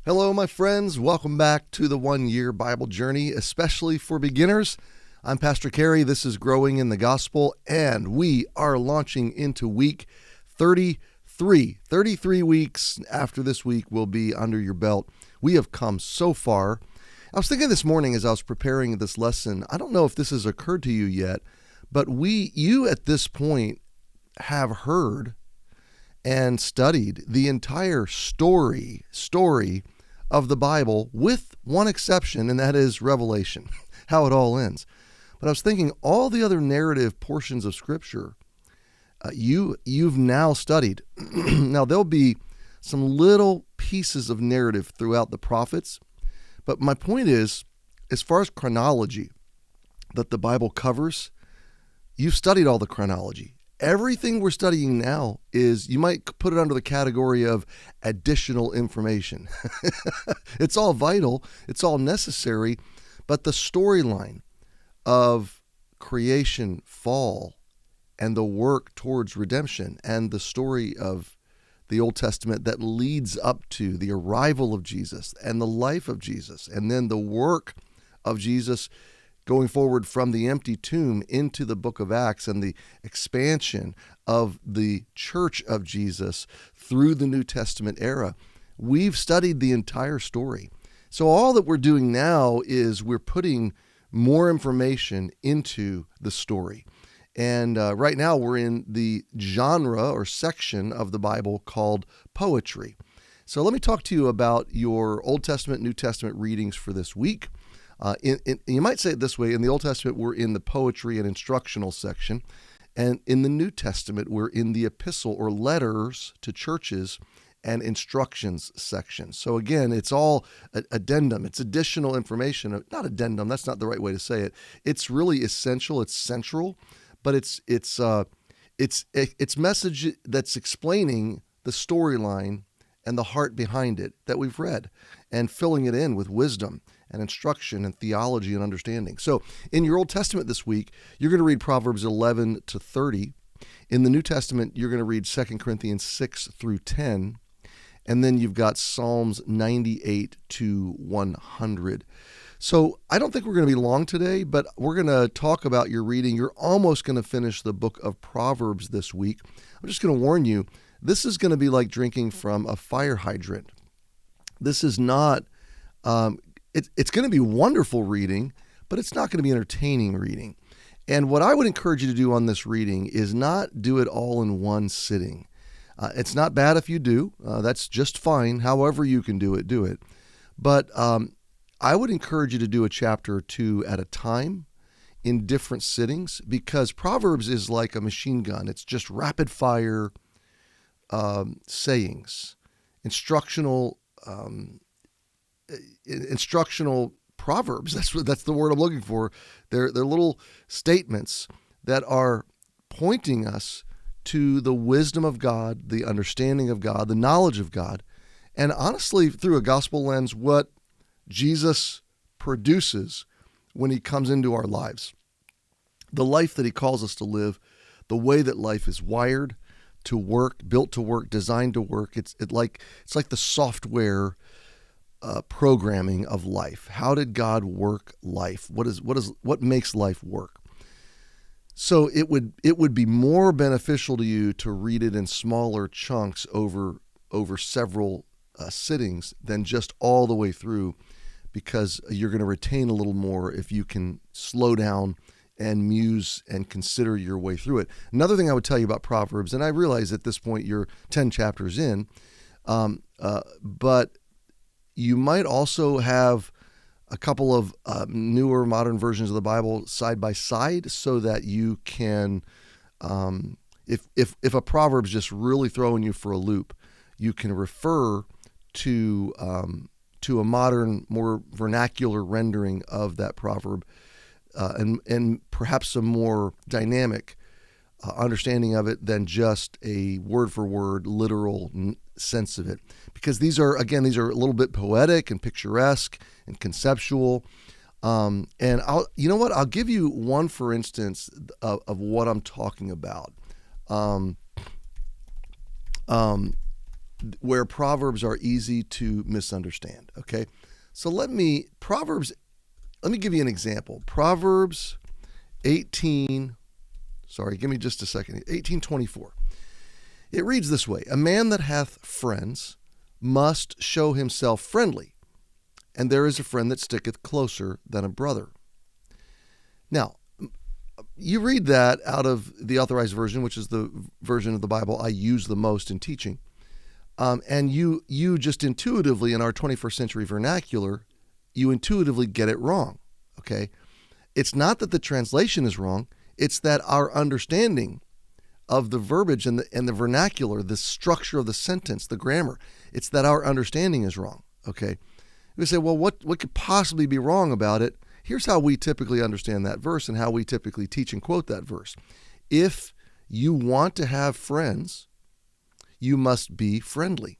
Hello, my friends. Welcome back to the 1-year Bible journey, especially for beginners. I'm Pastor Cary. This is Growing in the Gospel, and we are launching into week 33. 33 weeks after this week will be under your belt. We have come so far. I was thinking this morning as I was preparing this lesson, I don't know if this has occurred to you yet, but you at this point have heard and studied the entire story of the Bible with one exception, and that is Revelation, how it all ends. But I was thinking all the other narrative portions of Scripture, you've now studied. Now, there'll be some little pieces of narrative throughout the prophets, but my point is, as far as chronology that the Bible covers, you've studied all the chronology. Everything we're studying now is, you might put it under the category of additional information. It's all vital, it's all necessary, but the storyline of creation, fall, and the work towards redemption, and the story of the Old Testament that leads up to the arrival of Jesus and the life of Jesus, and then the work of Jesus going forward from the empty tomb into the book of Acts and the expansion of the church of Jesus through the New Testament era. We've studied the entire story. So all that we're doing now is we're putting more information into the story. And right now we're in the genre or section of the Bible called poetry. So let me talk to you about your Old Testament, New Testament readings for this week. You might say it this way: in the Old Testament, we're in the poetry and instructional section. And in the New Testament, we're in the epistle or letters to churches and instructions section. So again, it's all addendum. It's additional information. Not addendum, that's not the right way to say it. It's really essential. It's central, but it's message that's explaining the storyline and the heart behind it that we've read, and filling it in with wisdom and instruction and theology and understanding. So in your Old Testament this week, you're going to read Proverbs 11 to 30. In the New Testament, you're going to read 2 Corinthians 6 through 10. And then you've got Psalms 98 to 100. So I don't think we're going to be long today, but we're going to talk about your reading. You're almost going to finish the book of Proverbs this week. I'm just going to warn you, this is going to be like drinking from a fire hydrant. This is not, it's going to be wonderful reading, but it's not going to be entertaining reading. And what I would encourage you to do on this reading is not do it all in one sitting. It's not bad if you do. That's just fine. However you can do it. But I would encourage you to do a chapter or two at a time in different sittings, because Proverbs is like a machine gun. It's just rapid fire sayings, instructional proverbs. That's the word I'm looking for. They're little statements that are pointing us to the wisdom of God, the understanding of God, the knowledge of God, and honestly, through a gospel lens, what Jesus produces when he comes into our lives. The life that he calls us to live, the way that life is wired to work, built to work, designed to work. It's like the software programming of life. How did God work life? What makes life work? So it would be more beneficial to you to read it in smaller chunks over several sittings than just all the way through, because you're going to retain a little more if you can slow down and muse and consider your way through it. Another thing I would tell you about Proverbs, and I realize at this point you're 10 chapters in, but you might also have a couple of newer modern versions of the Bible side by side, so that you can, if a Proverb's just really throwing you for a loop, you can refer to a modern, more vernacular rendering of that proverb, and perhaps a more dynamic understanding of it than just a word for word literal sense of it, because these are a little bit poetic and picturesque and conceptual. And I'll give you one, for instance, of what I'm talking about. where Proverbs are easy to misunderstand, okay? So let me give you an example. Proverbs 18, give me just a second, 18:24. It reads this way: a man that hath friends must show himself friendly, and there is a friend that sticketh closer than a brother. Now, you read that out of the Authorized Version, which is the version of the Bible I use the most in teaching. And you just intuitively, in our 21st century vernacular, you intuitively get it wrong, okay? It's not that the translation is wrong. It's that our understanding of the verbiage and the vernacular, the structure of the sentence, the grammar, it's that our understanding is wrong, okay? We say, well, what could possibly be wrong about it? Here's how we typically understand that verse and how we typically teach and quote that verse. If you want to have friends, you must be friendly.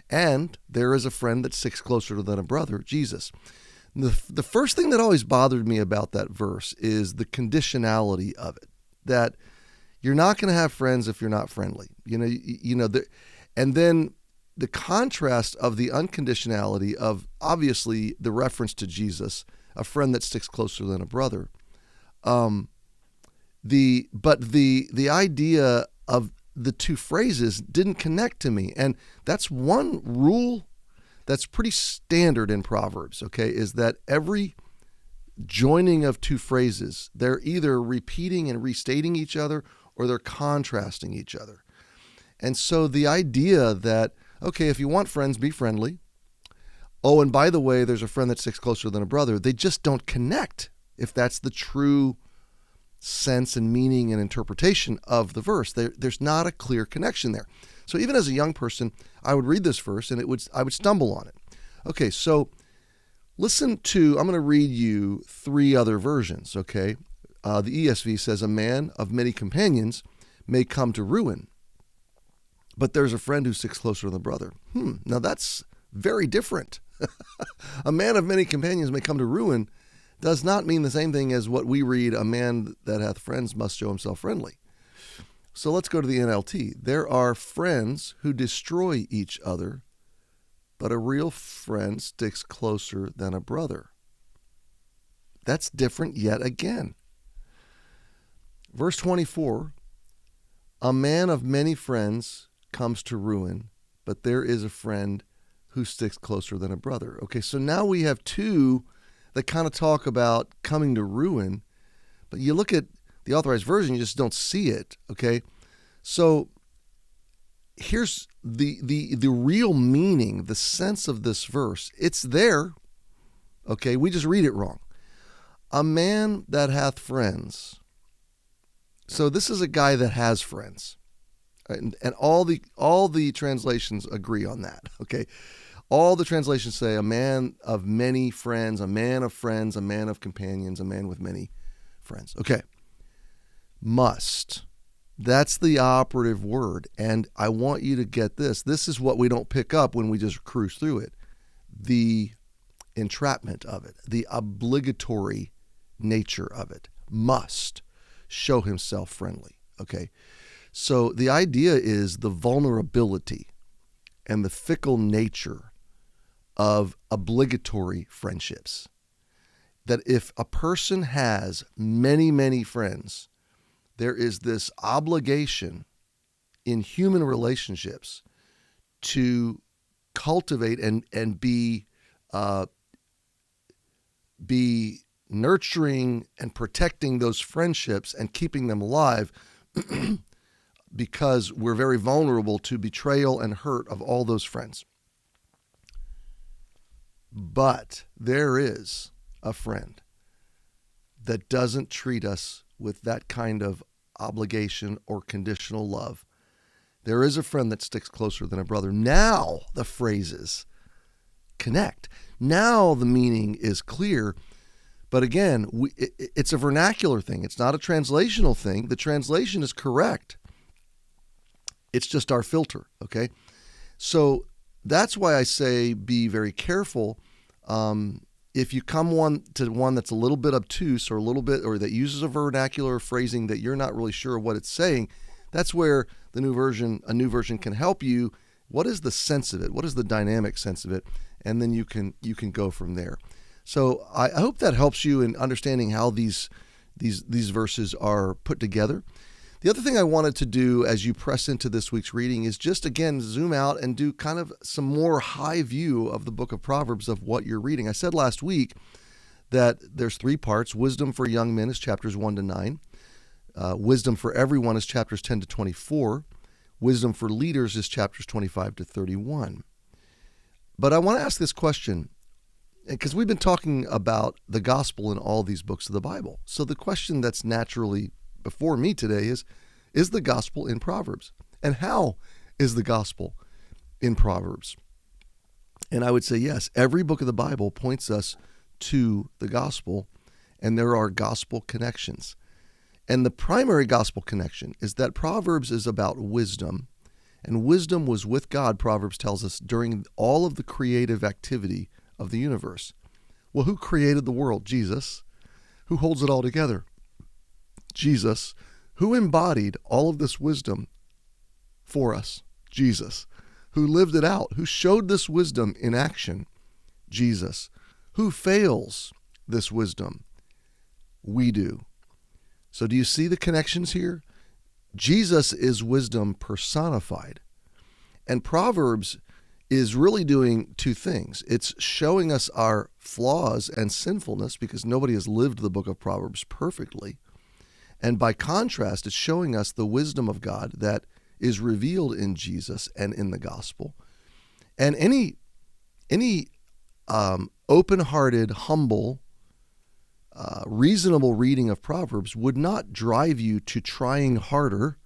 And there is a friend that sticks closer than a brother, Jesus. The first thing that always bothered me about that verse is the conditionality of it, that you're not going to have friends if you're not friendly. And then the contrast of the unconditionality of, obviously, the reference to Jesus, a friend that sticks closer than a brother. The idea of the two phrases didn't connect to me. And that's one rule that's pretty standard in Proverbs, okay, is that every joining of two phrases, they're either repeating and restating each other or they're contrasting each other. And so the idea that, okay, if you want friends, be friendly. Oh, and by the way, there's a friend that sticks closer than a brother. They just don't connect if that's the true sense and meaning and interpretation of the verse. There's not a clear connection there. So even as a young person, I would read this verse and I would stumble on it. Okay, so I'm going to read you three other versions, okay? The ESV says, a man of many companions may come to ruin, but there's a friend who sticks closer than a brother. Now that's very different. A man of many companions may come to ruin does not mean the same thing as what we read, a man that hath friends must show himself friendly. So let's go to the NLT. There are friends who destroy each other, but a real friend sticks closer than a brother. That's different yet again. Verse 24, a man of many friends comes to ruin, but there is a friend who sticks closer than a brother. Okay, so now we have two that kind of talk about coming to ruin, but you look at the Authorized Version, you just don't see it, okay? So here's the real meaning, the sense of this verse. It's there, okay? We just read it wrong. A man that hath friends. So this is a guy that has friends. And all the translations agree on that, okay? All the translations say a man of many friends, a man of friends, a man of companions, a man with many friends. Okay. Must. That's the operative word. And I want you to get this. This is what we don't pick up when we just cruise through it. The entrapment of it, the obligatory nature of it. Must show himself friendly. Okay. So the idea is the vulnerability and the fickle nature of obligatory friendships. That if a person has many, many friends, there is this obligation in human relationships to cultivate and be nurturing and protecting those friendships and keeping them alive because we're very vulnerable to betrayal and hurt of all those friends. But there is a friend that doesn't treat us with that kind of obligation or conditional love. There is a friend that sticks closer than a brother. Now the phrases connect. Now the meaning is clear. But again, it's a vernacular thing. It's not a translational thing. The translation is correct. It's just our filter, okay? So that's why I say be very careful. If you come to one that's a little bit obtuse or that uses a vernacular phrasing that you're not really sure what it's saying, that's where a new version can help you What is the sense of it? What is the dynamic sense of it? And then you can go from there. So I hope that helps you in understanding how these verses are put together. The other thing I wanted to do as you press into this week's reading is just, again, zoom out and do kind of some more high view of the book of Proverbs of what you're reading. I said last week that there's 3 parts. Wisdom for young men is chapters 1 to 9. Wisdom for everyone is chapters 10 to 24. Wisdom for leaders is chapters 25 to 31. But I want to ask this question, because we've been talking about the gospel in all these books of the Bible. So the question that's naturally before me today is the gospel in Proverbs? And how is the gospel in Proverbs? And I would say yes, every book of the Bible points us to the gospel, and there are gospel connections. And the primary gospel connection is that Proverbs is about wisdom, and wisdom was with God, Proverbs tells us, during all of the creative activity of the universe. Well, who created the world? Jesus. Who holds it all together? Jesus. Who embodied all of this wisdom for us? Jesus. Who lived it out? Who showed this wisdom in action? Jesus. Who fails this wisdom? We do. So do you see the connections here? Jesus is wisdom personified. And Proverbs is really doing 2 things. It's showing us our flaws and sinfulness, because nobody has lived the book of Proverbs perfectly. And by contrast, it's showing us the wisdom of God that is revealed in Jesus and in the gospel. And any open-hearted, humble, reasonable reading of Proverbs would not drive you to trying harder.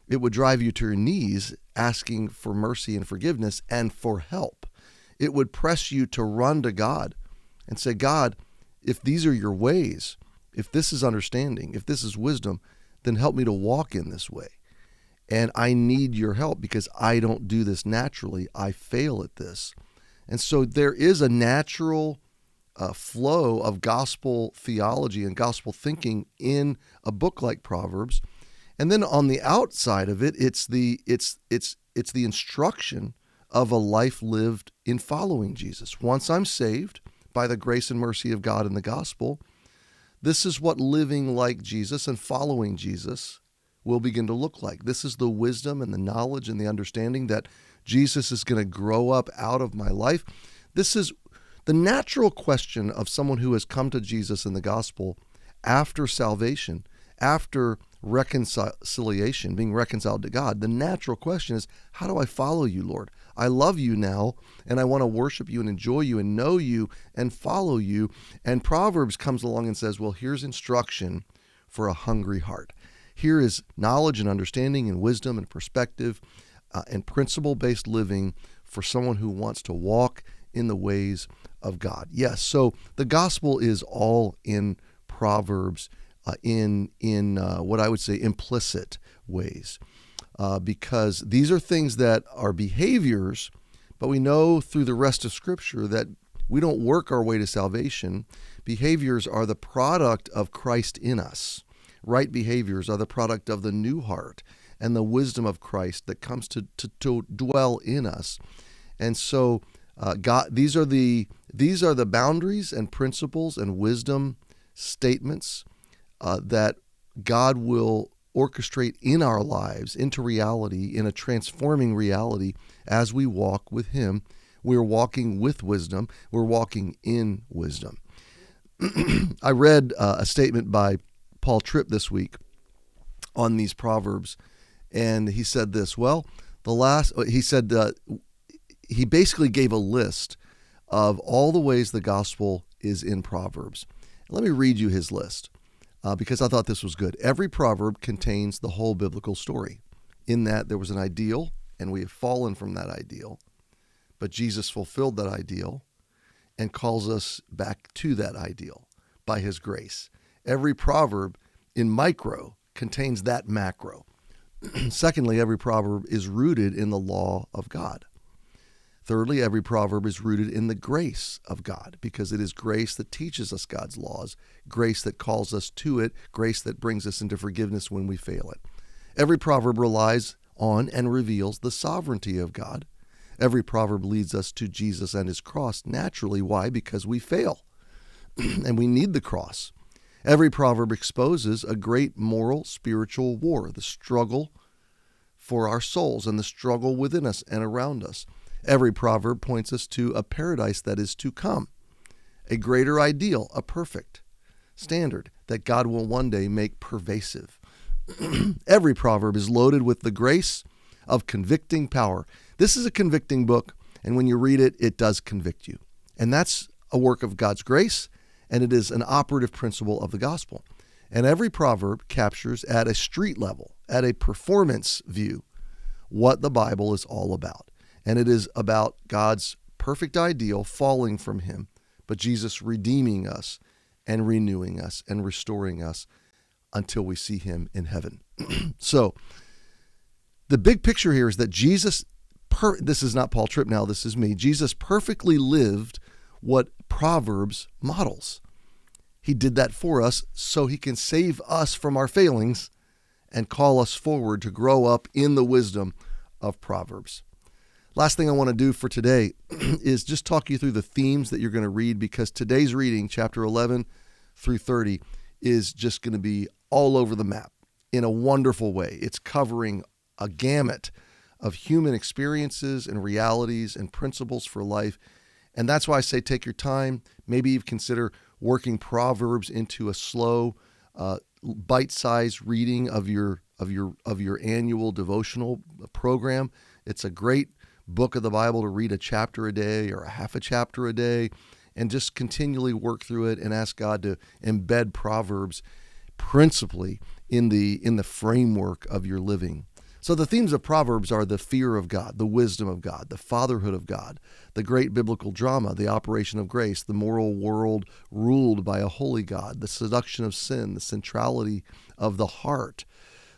It would drive you to your knees asking for mercy and forgiveness and for help. It would press you to run to God and say, God, if these are your ways, if this is understanding, if this is wisdom, then help me to walk in this way. And I need your help because I don't do this naturally. I fail at this. And so there is a natural flow of gospel theology and gospel thinking in a book like Proverbs. And then on the outside of it, it's the instruction of a life lived in following Jesus. Once I'm saved by the grace and mercy of God in the gospel, this is what living like Jesus and following Jesus will begin to look like. This is the wisdom and the knowledge and the understanding that Jesus is going to grow up out of my life. This is the natural question of someone who has come to Jesus in the gospel after salvation, after reconciliation, being reconciled to God. The natural question is, how do I follow you, Lord? I love you now, and I want to worship you and enjoy you and know you and follow you. And Proverbs comes along and says, well, here's instruction for a hungry heart. Here is knowledge and understanding and wisdom and perspective and principle-based living for someone who wants to walk in the ways of God. Yes, so the gospel is all in Proverbs in what I would say implicit ways, because these are things that are behaviors, but we know through the rest of Scripture that we don't work our way to salvation. Behaviors are the product of Christ in us. Right behaviors are the product of the new heart and the wisdom of Christ that comes to dwell in us. And so God, these are the boundaries and principles and wisdom statements that God will orchestrate in our lives into reality, in a transforming reality as we walk with Him. We're walking with wisdom. We're walking in wisdom. I read a statement by Paul Tripp this week on these Proverbs, and he said this. Well, he basically gave a list of all the ways the gospel is in Proverbs. Let me read you his list because I thought this was good. Every proverb contains the whole biblical story, in that there was an ideal, and we have fallen from that ideal, but Jesus fulfilled that ideal and calls us back to that ideal by His grace. Every proverb in micro contains that macro. Secondly, every proverb is rooted in the law of God. Thirdly, every proverb is rooted in the grace of God, because it is grace that teaches us God's laws, grace that calls us to it, grace that brings us into forgiveness when we fail it. Every proverb relies on and reveals the sovereignty of God. Every proverb leads us to Jesus and his cross naturally. Why? Because we fail and we need the cross. Every proverb exposes a great moral, spiritual war, the struggle for our souls and the struggle within us and around us. Every proverb points us to a paradise that is to come, a greater ideal, a perfect standard that God will one day make pervasive. Every proverb is loaded with the grace of convicting power. This is a convicting book, and when you read it, it does convict you. And that's a work of God's grace, and it is an operative principle of the gospel. And every proverb captures at a street level, at a performance view, what the Bible is all about. And it is about God's perfect ideal falling from him, but Jesus redeeming us and renewing us and restoring us until we see him in heaven. So the big picture here is that Jesus, this is not Paul Tripp now, this is me. Jesus perfectly lived what Proverbs models. He did that for us so he can save us from our failings and call us forward to grow up in the wisdom of Proverbs. Last thing I want to do for today is just talk you through the themes that you're going to read, because today's reading, chapter 11 through 30, is just going to be all over the map in a wonderful way. It's covering a gamut of human experiences and realities and principles for life. And that's why I say take your time. Maybe you consider working Proverbs into a slow, bite-sized reading of your annual devotional program. It's a great book of the Bible to read a chapter a day or a half a chapter a day, and just continually work through it and ask God to embed Proverbs principally in the framework of your living. So the themes of Proverbs are the fear of God, the wisdom of God, the fatherhood of God, the great biblical drama, the operation of grace, the moral world ruled by a holy God, the seduction of sin, the centrality of the heart,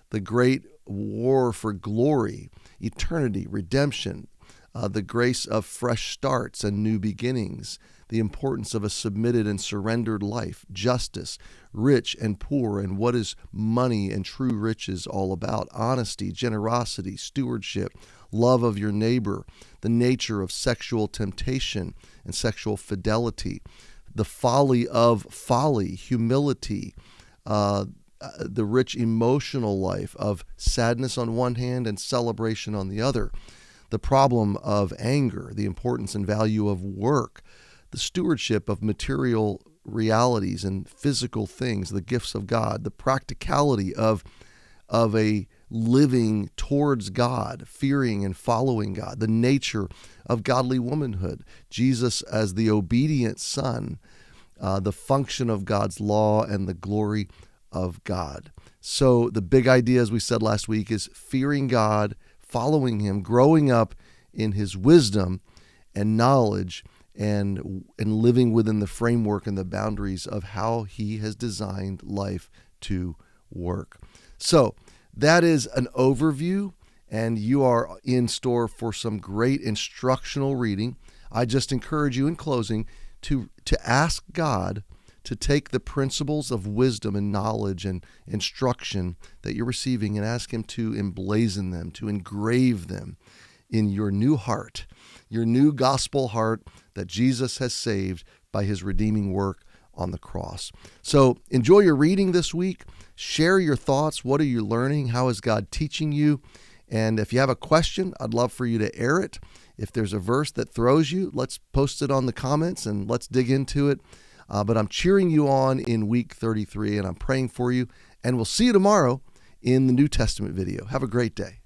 the great war for glory, eternity, redemption, the grace of fresh starts and new beginnings, the importance of a submitted and surrendered life, justice, rich and poor, and what is money and true riches all about, honesty, generosity, stewardship, love of your neighbor, the nature of sexual temptation and sexual fidelity, the folly of folly, humility, the rich emotional life of sadness on one hand and celebration on the other, the problem of anger, the importance and value of work, the stewardship of material realities and physical things, the gifts of God, the practicality of a living towards God, fearing and following God, the nature of godly womanhood, Jesus as the obedient son, the function of God's law, and the glory of God. So the big idea, as we said last week, is fearing God, following him, growing up in his wisdom and knowledge, and living within the framework and the boundaries of how he has designed life to work. So that is an overview, and you are in store for some great instructional reading. I just encourage you in closing to ask God to take the principles of wisdom and knowledge and instruction that you're receiving and ask him to emblazon them, to engrave them in your new heart, your new gospel heart that Jesus has saved by his redeeming work on the cross. So enjoy your reading this week. Share your thoughts. What are you learning? How is God teaching you? And if you have a question, I'd love for you to air it. If there's a verse that throws you, let's post it on the comments and let's dig into it. But I'm cheering you on in week 33, and I'm praying for you. And we'll see you tomorrow in the New Testament video. Have a great day.